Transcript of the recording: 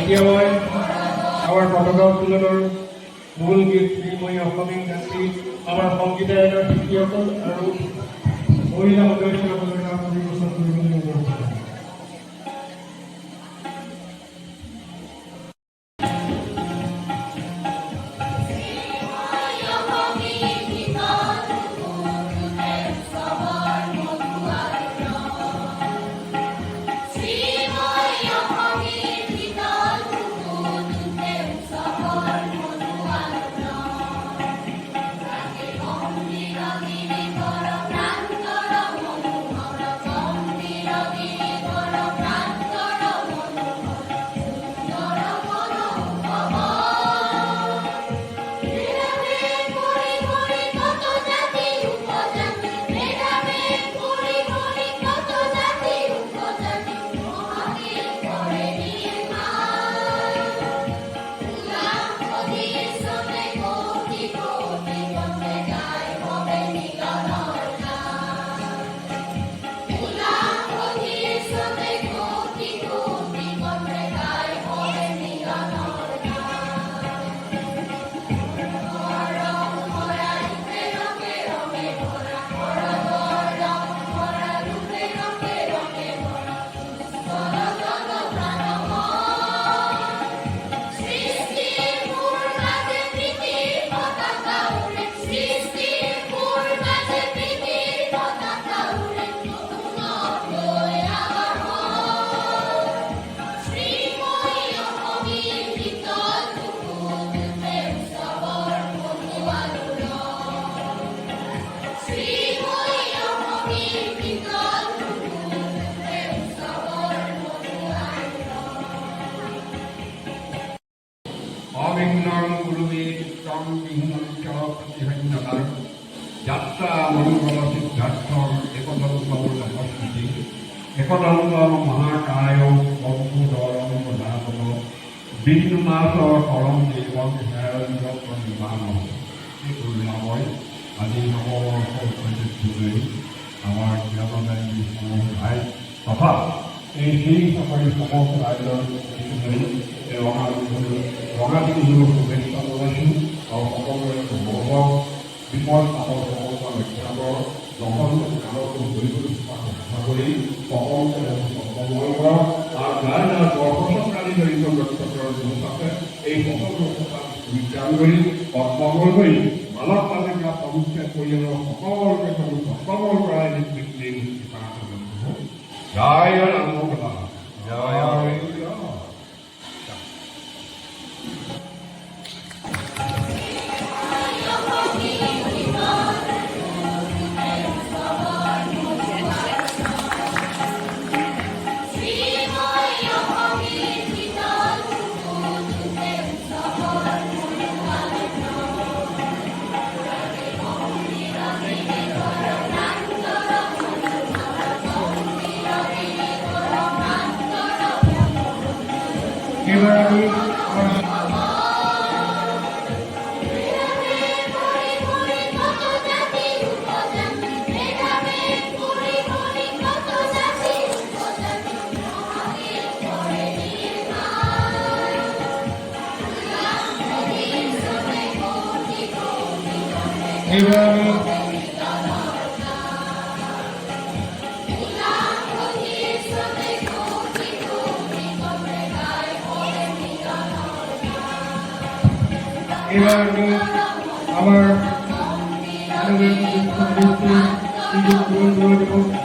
এতিয়া মই আমাৰ পতাকা উত্তোলনৰ মূল গীত শ্ৰীময়ী অসমীয়া জাতি আমাৰ সংগীতায়নৰ শিল্পীসকল আৰু মহিলা সদস্যসকলৰ নাম পৰিৱেশন কৰিবলৈ অনুৰোধ কৰিছোঁ। যাত্রা মঙ্গল সিদ্ধার্থর একদন্তী একদন্ত মহাকায় অদ্ভুতরম দাতব বিষ্ণুনাথ করম দেবম নির্মাণ এই করুণাময় আজি নববর্ষ উপস্থিত আমার জ্ঞানদায়ী সমস্ত রায় তথা এই সেই সকল সমস্ত রাজ্যের রঙালী বিহুর শুভেচ্ছা জনাইছোঁ আৰু সকলোৰে গৌৰৱ বিপদ আপদ সমস্যা ৰক্ষাকৰ দহন কালতো কৰিবলৈ চেষ্টা কৰি সকলোকে সফল কৰা আৰু যাৰ যাৰ দৰ্শনকাৰী জড়িত ব্যক্তিত্বৰ আছে এই সকলো বিজ্ঞান কৰি সফল কৰি মানৱ তালিকা প্ৰমুখ্য পৰিয়ালৰ সকলোকে সফল কৰাই জয় ৰামকথা জয় এইবাৰ আমি এবাৰ আমি আমাৰ পূৰণ কৰে দেব